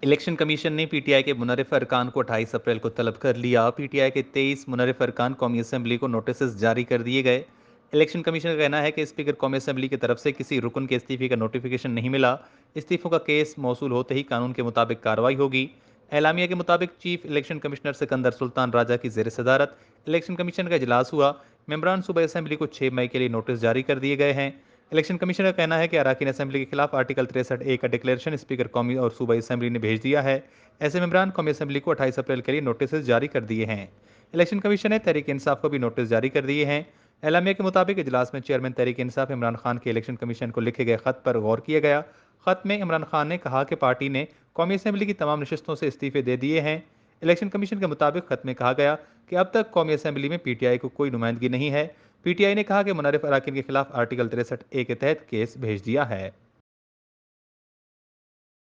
Election commission ने PTI के मुनर्रिफ अरकान को 28 अप्रैल को तलब कर लिया। पीटीआई के 23 मुनर्रिफ अरकान कौमी असम्बली को नोटिस जारी कर दिए गए। इलेक्शन कमीशन का कहना है कि स्पीकर कौमी असम्बली की तरफ से किसी रुकन के इस्तीफे का नोटिफिकेशन नहीं मिला। इस्तीफों का केस मौसूल होते ही कानून के मुताबिक कार्रवाई होगी। एलामिया के मुताबिक chief election commissioner Sikandar Sultan Raja की जेर सदारत इलेक्शन कमीशन का इजलास हुआ। मेंबरान सूबाई असम्बली को 6 मई के लिए नोटिस जारी कर दिए गए हैं। इलेक्शन कमीशन का कहना है कि अरकान असम्बली के खिलाफ आर्टिकल 63 ए का डिक्लेरेशन स्पीकर कौमी और सूबाई असम्बली ने भेज दिया है। ऐसे मेंबरान कौमी असम्बली को 28 अप्रैल के लिए नोटिस जारी कर दिए हैं। इलेक्शन कमीशन ने तहरीक इंसाफ को भी नोटिस जारी कर दिए हैं। एलामिया के मुताबिक इजलास में चेयरमैन तहरीक इंसाफ इमरान खान के इलेक्शन कमीशन को लिखे गए खत पर गौर किया गया। खत में इमरान खान ने कहा कि पार्टी ने कौमी असम्बली की तमाम नशस्तों से इस्तीफे दे दिए हैं। इलेक्शन कमीशन के मुताबिक खत में कहा गया कि अब तक कौमी असम्बली में पीटीआई को कोई नुमाइंदगी नहीं है। पीटीआई ने कहा कि मुनर्रिफ अरकान के खिलाफ आर्टिकल 63 ए के तहत केस भेज दिया है।